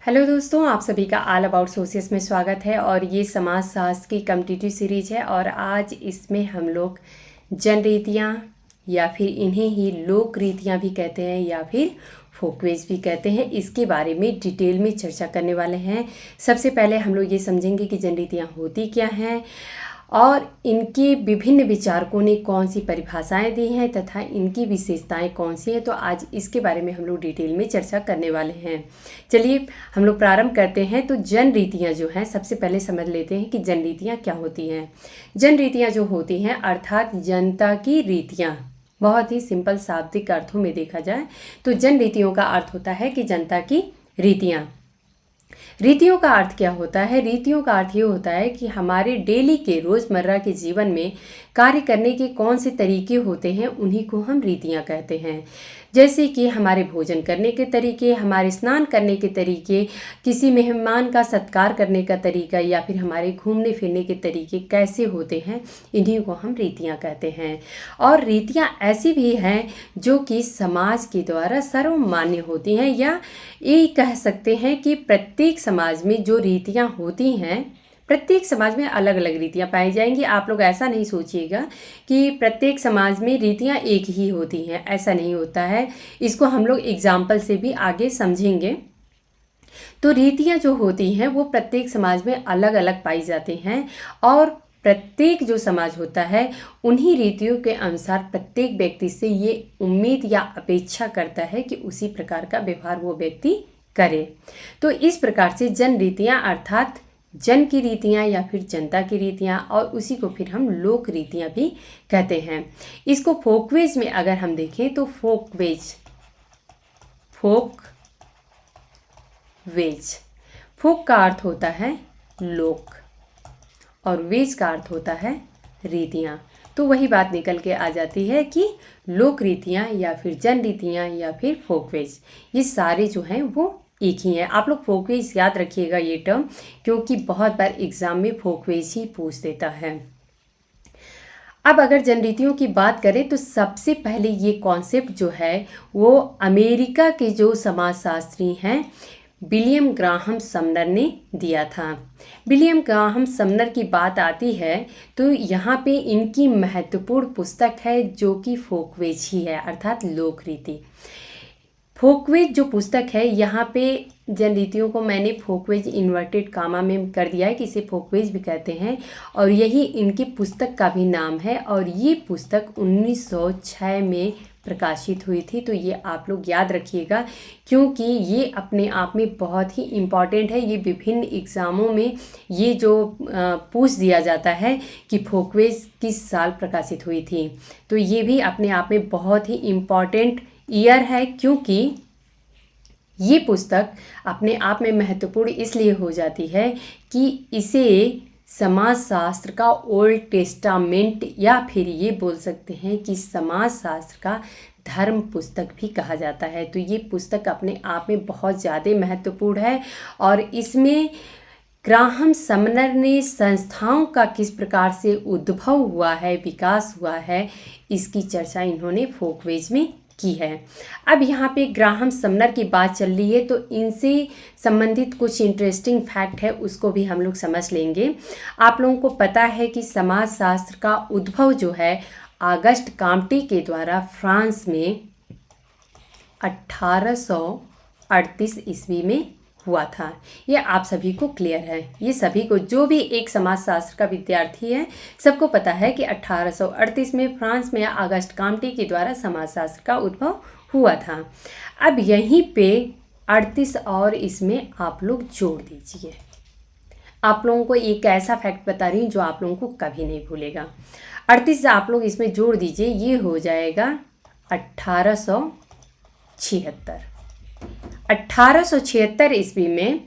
Hello दोस्तों, आप सभी का ऑल अबाउट सोसियस में स्वागत है। और ये समाज शास्त्र की कम्पिटिटिव सीरीज है और आज इसमें हम लोग जन रीतियाँ या फिर इन्हें ही लोक रीतियाँ भी कहते हैं या फिर फोकवेज भी कहते हैं, इसके बारे में डिटेल में चर्चा करने वाले हैं। सबसे पहले हम लोग ये समझेंगे कि जन रीतियाँ होती क्या हैं और इनके विभिन्न विचारकों ने कौन सी परिभाषाएं दी हैं तथा इनकी विशेषताएं कौन सी हैं। तो आज इसके बारे में हम लोग डिटेल में चर्चा करने वाले हैं। चलिए हम लोग प्रारंभ करते हैं। तो जन रीतियाँ जो हैं, सबसे पहले समझ लेते हैं कि जन रीतियाँ क्या होती हैं। जन रीतियाँ जो होती हैं अर्थात जनता की रीतियाँ, बहुत ही सिंपल शाब्दिक अर्थों में देखा जाए तो जन रीतियों का अर्थ होता है कि जनता की रीतियाँ। रीतियों का अर्थ क्या होता है? रीतियों का अर्थ ये होता है कि हमारे डेली के रोज़मर्रा के जीवन में कार्य करने के कौन से तरीके होते हैं, उन्हीं को हम रीतियाँ कहते हैं। जैसे कि हमारे भोजन करने के तरीके, हमारे स्नान करने के तरीके, किसी मेहमान का सत्कार करने का तरीका या फिर हमारे घूमने फिरने के तरीके कैसे होते हैं, इन्हीं को हम रीतियाँ कहते हैं। और रीतियाँ ऐसी भी हैं जो कि समाज के द्वारा सर्वमान्य होती हैं, या ये कह सकते हैं कि प्रत्येक समाज में जो रीतियाँ होती हैं, प्रत्येक समाज में अलग अलग रीतियाँ पाई जाएंगी। आप लोग ऐसा नहीं सोचिएगा कि प्रत्येक समाज में रीतियाँ एक ही होती हैं, ऐसा नहीं होता है। इसको हम लोग एग्जाम्पल से भी आगे समझेंगे। तो रीतियाँ जो होती हैं वो प्रत्येक समाज में अलग अलग पाई जाती हैं और प्रत्येक जो समाज होता है उन्हीं रीतियों के अनुसार प्रत्येक व्यक्ति से ये उम्मीद या अपेक्षा करता है कि उसी प्रकार का व्यवहार वो व्यक्ति करे। तो इस प्रकार से जन रीतियाँ अर्थात जन की रीतियाँ या फिर जनता की रीतियाँ, और उसी को फिर हम लोक रीतियाँ भी कहते हैं। इसको फोकवेज में अगर हम देखें तो फोक का अर्थ होता है लोक और वेज का अर्थ होता है रीतियाँ। तो वही बात निकल के आ जाती है कि लोक रीतियाँ या फिर जन रीतियाँ या फिर फोकवेज, ये सारे जो हैं वो एक ही है। आप लोग फोकवेज याद रखिएगा ये टर्म, क्योंकि बहुत बार एग्जाम में फोकवेज ही पूछ देता है। अब अगर जनरीतियों की बात करें तो सबसे पहले ये कॉन्सेप्ट जो है वो अमेरिका के जो समाजशास्त्री हैं विलियम ग्राहम समनर ने दिया था। विलियम ग्राहम समनर की बात आती है तो यहाँ पे इनकी महत्वपूर्ण पुस्तक है जो कि फोकवेज ही है, अर्थात लोक रीति। फोकवेज जो पुस्तक है, यहाँ पे जन रीतियों को मैंने फोकवेज इन्वर्टेड कामा में कर दिया है कि इसे फोकवेज भी कहते हैं, और यही इनकी पुस्तक का भी नाम है। और ये पुस्तक 1906 में प्रकाशित हुई थी। तो ये आप लोग याद रखिएगा, क्योंकि ये अपने आप में बहुत ही इम्पॉर्टेंट है। ये विभिन्न एग्ज़ामों में ये जो पूछ दिया जाता है कि फोकवेज किस साल प्रकाशित हुई थी, तो ये भी अपने आप में बहुत ही इम्पॉर्टेंट ईयर है, क्योंकि ये पुस्तक अपने आप में महत्वपूर्ण इसलिए हो जाती है कि इसे समाजशास्त्र का ओल्ड टेस्टामेंट या फिर ये बोल सकते हैं कि समाजशास्त्र का धर्म पुस्तक भी कहा जाता है। तो ये पुस्तक अपने आप में बहुत ज़्यादा महत्वपूर्ण है और इसमें ग्राहम समनर ने संस्थाओं का किस प्रकार से उद्भव हुआ है, विकास हुआ है, इसकी चर्चा इन्होंने फोकवेज में की है। अब यहाँ पे ग्राहम समनर की बात चल रही है तो इनसे संबंधित कुछ इंटरेस्टिंग फैक्ट है, उसको भी हम लोग समझ लेंगे। आप लोगों को पता है कि समाजशास्त्र का उद्भव जो है ऑगस्ट काम्टे के द्वारा फ्रांस में 1838 ईस्वी में हुआ था। ये आप सभी को क्लियर है, ये सभी को, जो भी एक समाजशास्त्र का विद्यार्थी है सबको पता है कि 1838 में फ्रांस में ऑगस्ट काम्टे के द्वारा समाजशास्त्र का उद्भव हुआ था। अब यहीं पे 38 और इसमें आप लोग जोड़ दीजिए। आप लोगों को एक ऐसा फैक्ट बता रही हूँ जो आप लोगों को कभी नहीं भूलेगा। 38 आप लोग इसमें जोड़ दीजिए, ये हो जाएगा 1876। 1876 ईस्वी में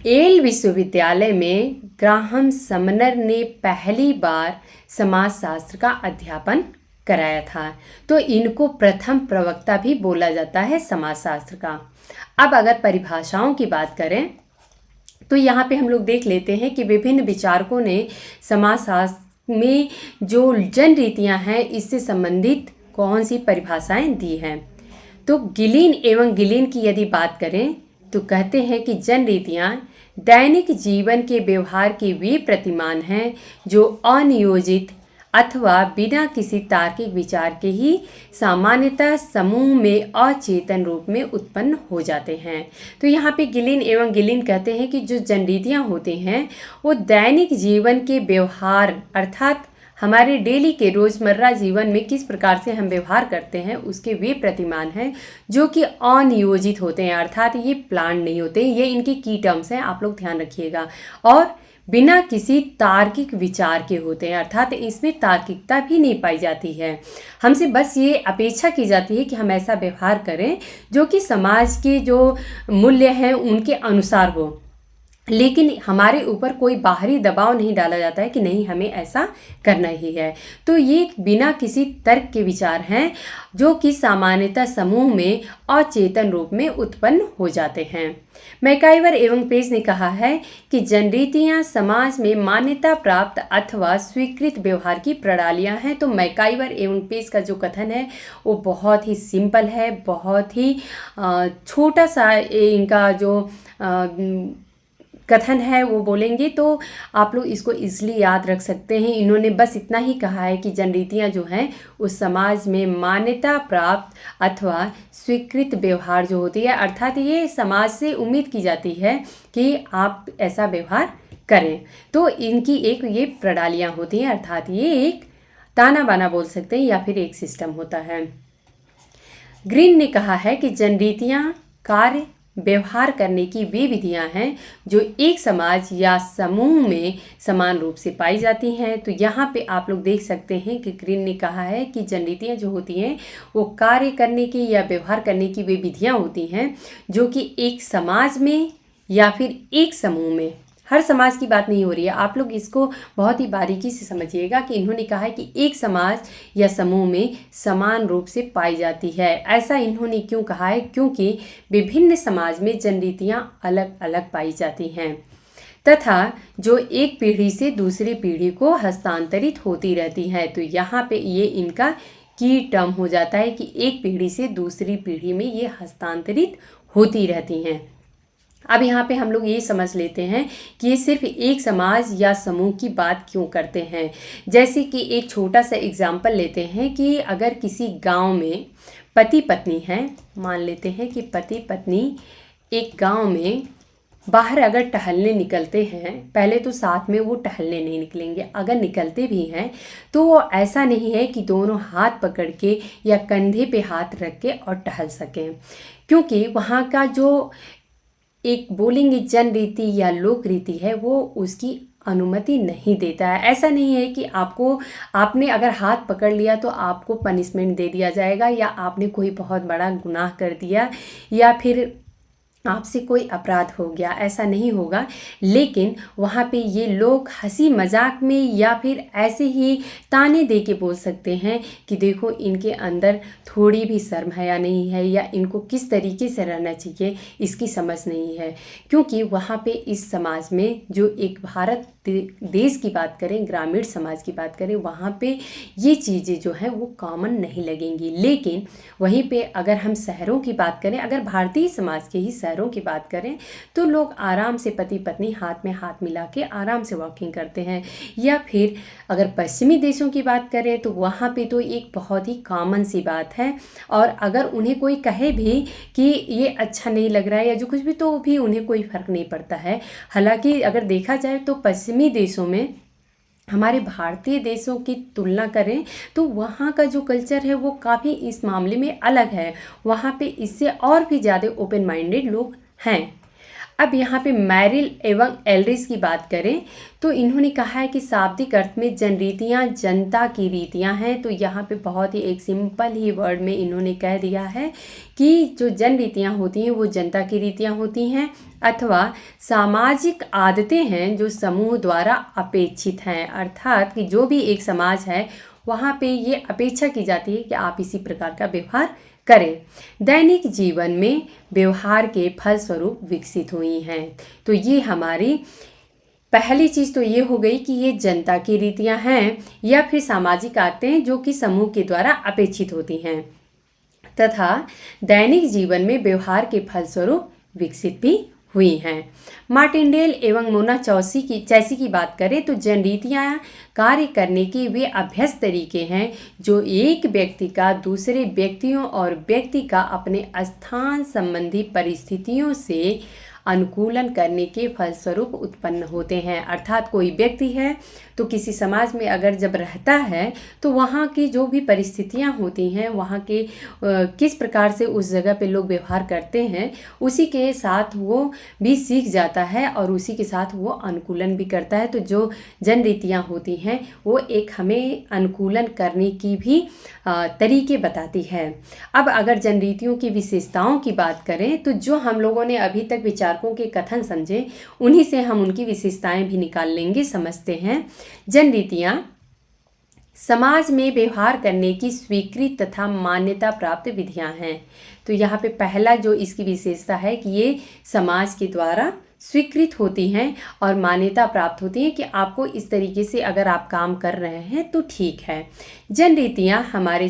येल विश्वविद्यालय में ग्राहम समनर ने पहली बार समाजशास्त्र का अध्यापन कराया था। तो इनको प्रथम प्रवक्ता भी बोला जाता है समाजशास्त्र का। अब अगर परिभाषाओं की बात करें तो यहाँ पे हम लोग देख लेते हैं कि विभिन्न विचारकों ने समाजशास्त्र में जो जन रीतियाँ हैं इससे संबंधित कौन सी परिभाषाएं दी हैं। तो गिलिन एवं गिलिन की यदि बात करें तो कहते हैं कि जन रीतियाँ दैनिक जीवन के व्यवहार के वे प्रतिमान हैं जो अनियोजित अथवा बिना किसी तार्किक विचार के ही सामान्यतः समूह में अचेतन रूप में उत्पन्न हो जाते हैं। तो यहाँ पे गिलिन एवं गिलिन कहते हैं कि जो जनरीतियाँ होती हैं वो दैनिक जीवन के व्यवहार अर्थात हमारे डेली के रोज़मर्रा जीवन में किस प्रकार से हम व्यवहार करते हैं उसके वे प्रतिमान हैं जो कि अनियोजित होते हैं, अर्थात ये प्लान नहीं होते। ये इनके की टर्म्स हैं, आप लोग ध्यान रखिएगा। और बिना किसी तार्किक विचार के होते हैं, अर्थात इसमें तार्किकता भी नहीं पाई जाती है। हमसे बस ये अपेक्षा की जाती है कि हम ऐसा व्यवहार करें जो कि समाज के जो मूल्य हैं उनके अनुसार हो, लेकिन हमारे ऊपर कोई बाहरी दबाव नहीं डाला जाता है कि नहीं हमें ऐसा करना ही है। तो ये बिना किसी तर्क के विचार हैं जो कि सामान्यतः समूह में अचेतन रूप में उत्पन्न हो जाते हैं। मैकाइवर एवं पेज ने कहा है कि जनरीतियाँ समाज में मान्यता प्राप्त अथवा स्वीकृत व्यवहार की प्रणालियाँ हैं। तो मैकाइवर एवं पेज का जो कथन है वो बहुत ही सिंपल है, बहुत ही छोटा सा इनका जो कथन है वो बोलेंगे तो आप लोग इसको इसलिए याद रख सकते हैं। इन्होंने बस इतना ही कहा है कि जनरीतियाँ जो हैं उस समाज में मान्यता प्राप्त अथवा स्वीकृत व्यवहार जो होती है, अर्थात ये समाज से उम्मीद की जाती है कि आप ऐसा व्यवहार करें। तो इनकी एक ये प्रणालियाँ होती हैं, अर्थात ये एक ताना बाना बोल सकते हैं या फिर एक सिस्टम होता है। ग्रीन ने कहा है कि जनरीतियाँ कार्य व्यवहार करने की वे विधियां हैं जो एक समाज या समूह में समान रूप से पाई जाती हैं। तो यहाँ पे आप लोग देख सकते हैं कि ग्रीन ने कहा है कि जनरीतियाँ जो होती हैं वो कार्य करने की या व्यवहार करने की वे विधियां होती हैं जो कि एक समाज में या फिर एक समूह में, हर समाज की बात नहीं हो रही है, आप लोग इसको बहुत ही बारीकी से समझिएगा कि इन्होंने कहा है कि एक समाज या समूह में समान रूप से पाई जाती है। ऐसा इन्होंने क्यों कहा है? क्योंकि विभिन्न समाज में जनरीतियाँ अलग अलग पाई जाती हैं तथा जो एक पीढ़ी से दूसरी पीढ़ी को हस्तांतरित होती रहती हैं। तो यहाँ पे ये इनका की टर्म हो जाता है कि एक पीढ़ी से दूसरी पीढ़ी में ये हस्तांतरित होती रहती हैं। अब यहाँ पे हम लोग ये समझ लेते हैं कि ये सिर्फ एक समाज या समूह की बात क्यों करते हैं। जैसे कि एक छोटा सा एग्जाम्पल लेते हैं कि अगर किसी गांव में पति पत्नी हैं, मान लेते हैं कि पति पत्नी एक गांव में बाहर अगर टहलने निकलते हैं, पहले तो साथ में वो टहलने नहीं निकलेंगे, अगर निकलते भी हैं तो वो ऐसा नहीं है कि दोनों हाथ पकड़ के या कंधे पे हाथ रख के और टहल सकें, क्योंकि वहाँ का जो एक बोलेंगे जन रीति या लोक रीति है वो उसकी अनुमति नहीं देता है। ऐसा नहीं है कि आपने अगर हाथ पकड़ लिया तो आपको पनिशमेंट दे दिया जाएगा या आपने कोई बहुत बड़ा गुनाह कर दिया या फिर आपसे कोई अपराध हो गया, ऐसा नहीं होगा। लेकिन वहाँ पे ये लोग हंसी मजाक में या फिर ऐसे ही ताने दे के बोल सकते हैं कि देखो इनके अंदर थोड़ी भी शर्म हया नहीं है या इनको किस तरीके से रहना चाहिए इसकी समझ नहीं है। क्योंकि वहाँ पे इस समाज में जो एक भारत देश की बात करें, ग्रामीण समाज की बात करें, वहाँ पे ये चीज़ें जो हैं वो कॉमन नहीं लगेंगी। लेकिन वहीं पे अगर हम शहरों की बात करें, अगर भारतीय समाज के ही शहरों की बात करें तो लोग आराम से पति पत्नी हाथ में हाथ मिला के आराम से वॉकिंग करते हैं। या फिर अगर पश्चिमी देशों की बात करें तो वहाँ पे तो एक बहुत ही कॉमन सी बात है, और अगर उन्हें कोई कहे भी कि ये अच्छा नहीं लग रहा है या जो कुछ भी, तो भी उन्हें कोई फ़र्क नहीं पड़ता है। हालांकि अगर देखा जाए तो पश्चिमी देशों में हमारे भारतीय देशों की तुलना करें तो वहाँ का जो कल्चर है वो काफ़ी इस मामले में अलग है। वहाँ पे इससे और भी ज़्यादा ओपन माइंडेड लोग हैं। अब यहाँ पे मैरिल एवं एल्ड्रिच की बात करें तो इन्होंने कहा है कि शाब्दिक अर्थ में जनरीतियाँ जनता की रीतियाँ हैं। तो यहाँ पे बहुत ही एक सिंपल ही वर्ड में इन्होंने कह दिया है कि जो जन रीतियाँ होती हैं वो जनता की रीतियाँ होती हैं अथवा सामाजिक आदतें हैं जो समूह द्वारा अपेक्षित हैं। अर्थात कि जो भी एक समाज है वहाँ पे ये अपेक्षा की जाती है कि आप इसी प्रकार का व्यवहार करें। दैनिक जीवन में व्यवहार के फलस्वरूप विकसित हुई हैं। तो ये हमारी पहली चीज़ तो ये हो गई कि ये जनता की रीतियां हैं या फिर सामाजिक आदतें जो कि समूह के द्वारा अपेक्षित होती हैं तथा दैनिक जीवन में व्यवहार के फलस्वरूप विकसित भी हुई हैं। मार्टिनडेल एवं मोना चैसी की बात करें तो जनरीतियाँ कार्य करने के वे अभ्यस्त तरीके हैं जो एक व्यक्ति का दूसरे व्यक्तियों और व्यक्ति का अपने स्थान संबंधी परिस्थितियों से अनुकूलन करने के फलस्वरूप उत्पन्न होते हैं। अर्थात कोई व्यक्ति है तो किसी समाज में अगर जब रहता है तो वहाँ की जो भी परिस्थितियाँ होती हैं, वहाँ के किस प्रकार से उस जगह पे लोग व्यवहार करते हैं, उसी के साथ वो भी सीख जाता है और उसी के साथ वो अनुकूलन भी करता है। तो जो जनरीतियाँ होती हैं वो एक हमें अनुकूलन करने की भी तरीके बताती है। अब अगर जनरीतियों की विशेषताओं की बात करें तो जो हम लोगों ने अभी तक विचारकों के कथन समझे, उन्हीं से हम उनकी विशेषताएं भी निकाल लेंगे। समझते हैं। जनरीतियाँ समाज में व्यवहार करने की स्वीकृत तथा मान्यता प्राप्त विधियां हैं। तो यहाँ पे पहला जो इसकी विशेषता है कि ये समाज के द्वारा स्वीकृत होती हैं और मान्यता प्राप्त होती हैं कि आपको इस तरीके से अगर आप काम कर रहे हैं तो ठीक है। जनरीतियाँ हमारे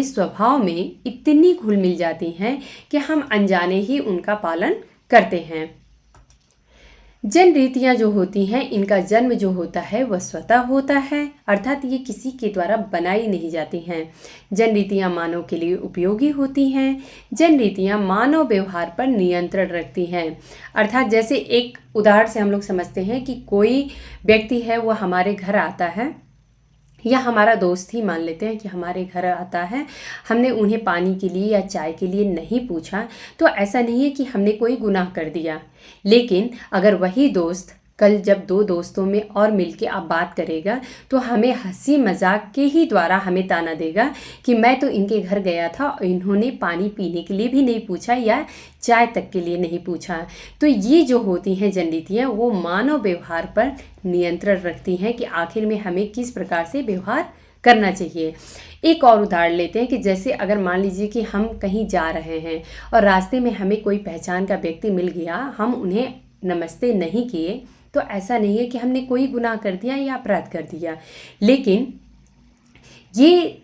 स्वभाव में इतनी घुल मिल जाती हैं कि हम अनजाने ही उनका पालन करते हैं। जनरीतियाँ जो होती हैं इनका जन्म जो होता है वह स्वतः होता है, अर्थात ये किसी के द्वारा बनाई नहीं जाती हैं। जनरीतियाँ मानव के लिए उपयोगी होती हैं। जनरीतियाँ मानव व्यवहार पर नियंत्रण रखती हैं। अर्थात जैसे एक उदाहरण से हम लोग समझते हैं कि कोई व्यक्ति है वो हमारे घर आता है, या हमारा दोस्त ही मान लेते हैं कि हमारे घर आता है, हमने उन्हें पानी के लिए या चाय के लिए नहीं पूछा, तो ऐसा नहीं है कि हमने कोई गुनाह कर दिया। लेकिन अगर वही दोस्त कल जब दो दोस्तों में और मिलके आप बात करेगा तो हमें हंसी मजाक के ही द्वारा हमें ताना देगा कि मैं तो इनके घर गया था और इन्होंने पानी पीने के लिए भी नहीं पूछा या चाय तक के लिए नहीं पूछा। तो ये जो होती हैं जनरीतियाँ वो मानव व्यवहार पर नियंत्रण रखती हैं कि आखिर में हमें किस प्रकार से व्यवहार करना चाहिए। एक और उदाहरण लेते हैं कि जैसे अगर मान लीजिए कि हम कहीं जा रहे हैं और रास्ते में हमें कोई पहचान का व्यक्ति मिल गया, हम उन्हें नमस्ते नहीं किए, तो ऐसा नहीं है कि हमने कोई गुनाह कर दिया या अपराध कर दिया, लेकिन ये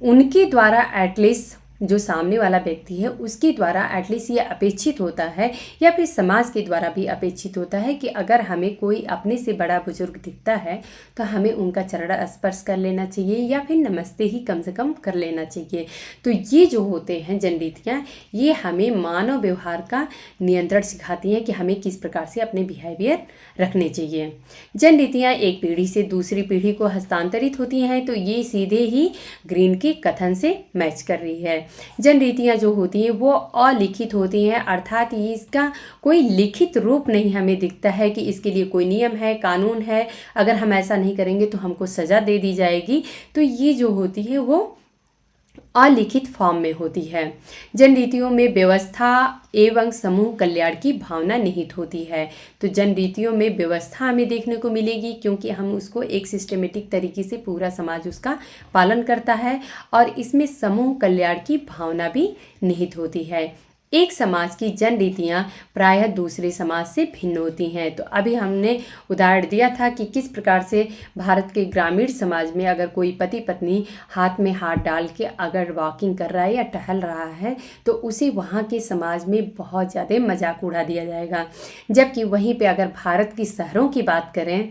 उनके द्वारा एटलीस्ट जो सामने वाला व्यक्ति है उसके द्वारा एटलीस्ट ये अपेक्षित होता है या फिर समाज के द्वारा भी अपेक्षित होता है कि अगर हमें कोई अपने से बड़ा बुजुर्ग दिखता है तो हमें उनका चरण स्पर्श कर लेना चाहिए या फिर नमस्ते ही कम से कम कर लेना चाहिए। तो ये जो होते हैं जनरीतियाँ, ये हमें मानव व्यवहार का नियंत्रण सिखाती हैं कि हमें किस प्रकार से अपने बिहेवियर रखने चाहिए। जनरीतियाँ एक पीढ़ी से दूसरी पीढ़ी को हस्तांतरित होती हैं, तो ये सीधे ही ग्रीन के कथन से मैच कर रही है। जनरीतियाँ जो होती हैं वो अलिखित होती हैं, अर्थात इसका कोई लिखित रूप नहीं हमें दिखता है कि इसके लिए कोई नियम है, कानून है, अगर हम ऐसा नहीं करेंगे तो हमको सज़ा दे दी जाएगी। तो ये जो होती है वो अलिखित फॉर्म में होती है। जनरीतियों में व्यवस्था एवं समूह कल्याण की भावना निहित होती है। तो जनरीतियों में व्यवस्था हमें देखने को मिलेगी क्योंकि हम उसको एक सिस्टमेटिक तरीके से पूरा समाज उसका पालन करता है, और इसमें समूह कल्याण की भावना भी निहित होती है। एक समाज की जनरीतियाँ प्रायः दूसरे समाज से भिन्न होती हैं। तो अभी हमने उदाहरण दिया था कि किस प्रकार से भारत के ग्रामीण समाज में अगर कोई पति पत्नी हाथ में हाथ डाल के अगर वॉकिंग कर रहा है या टहल रहा है तो उसे वहाँ के समाज में बहुत ज़्यादा मजाक उड़ा दिया जाएगा। जबकि वहीं पे अगर भारत की शहरों की बात करें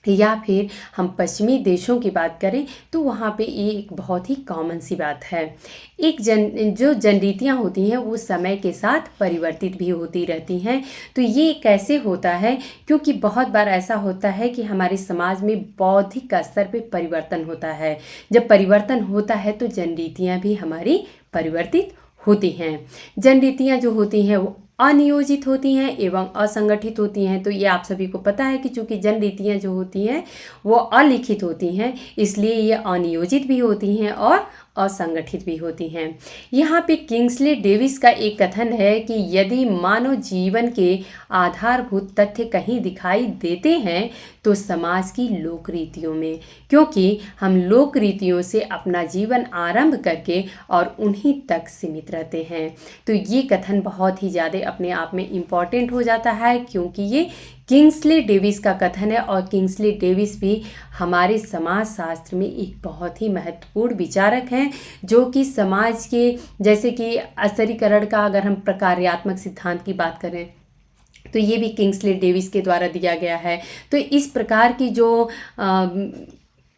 या फिर हम पश्चिमी देशों की बात करें तो वहाँ पे ये एक बहुत ही कॉमन सी बात है। जो जनरीतियाँ होती हैं वो समय के साथ परिवर्तित भी होती रहती हैं। तो ये कैसे होता है, क्योंकि बहुत बार ऐसा होता है कि हमारे समाज में बौद्धिक स्तर पे परिवर्तन होता है। जब परिवर्तन होता है तो जनरीतियाँ भी हमारी परिवर्तित होती हैं। जनरीतियाँ जो होती हैं वो अनियोजित होती हैं एवं असंगठित होती हैं। तो ये आप सभी को पता है कि चूँकि जनरीतियाँ जो होती हैं वो अलिखित होती हैं, इसलिए ये अनियोजित भी होती हैं और असंगठित भी होती हैं। यहाँ पे किंग्सले डेविस का एक कथन है कि यदि मानव जीवन के आधारभूत तथ्य कहीं दिखाई देते हैं तो समाज की लोक रीतियों में, क्योंकि हम लोक रीतियों से अपना जीवन आरंभ करके और उन्हीं तक सीमित रहते हैं। तो ये कथन बहुत ही ज़्यादा अपने आप में इम्पॉर्टेंट हो जाता है, क्योंकि ये किंग्सले डेविस का कथन है, और किंग्सले डेविस भी हमारे समाज शास्त्र में एक बहुत ही महत्वपूर्ण विचारक हैं, जो कि समाज के, जैसे कि अस्थिरीकरण का अगर हम प्रकार्यात्मक सिद्धांत की बात करें तो ये भी किंग्सले डेविस के द्वारा दिया गया है। तो इस प्रकार की जो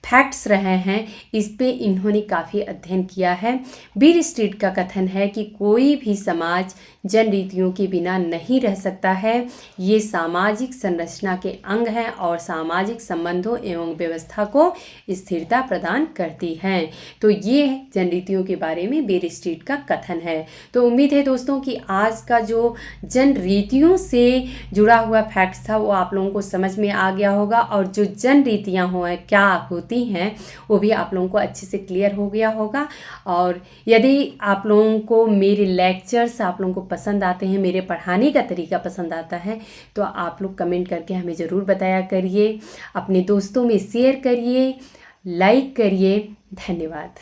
फैक्ट्स रहे हैं, इस पे इन्होंने काफ़ी अध्ययन किया है। बीर स्ट्रीट का कथन है कि कोई भी समाज जन रीतियों के बिना नहीं रह सकता है। ये सामाजिक संरचना के अंग हैं और सामाजिक संबंधों एवं व्यवस्था को स्थिरता प्रदान करती हैं। तो ये जन रीतियों के बारे में बीर स्ट्रीट का कथन है। तो उम्मीद है दोस्तों कि आज का जो जन रीतियों से जुड़ा हुआ फैक्ट्स था वो आप लोगों को समझ में आ गया होगा, और जो जन रीतियाँ क्या होती हैं वो भी आप लोगों को अच्छे से क्लियर हो गया होगा। और यदि आप लोगों को मेरे लेक्चर्स आप लोगों को पसंद आते हैं, मेरे पढ़ाने का तरीका पसंद आता है, तो आप लोग कमेंट करके हमें ज़रूर बताया करिए, अपने दोस्तों में शेयर करिए, लाइक करिए। धन्यवाद।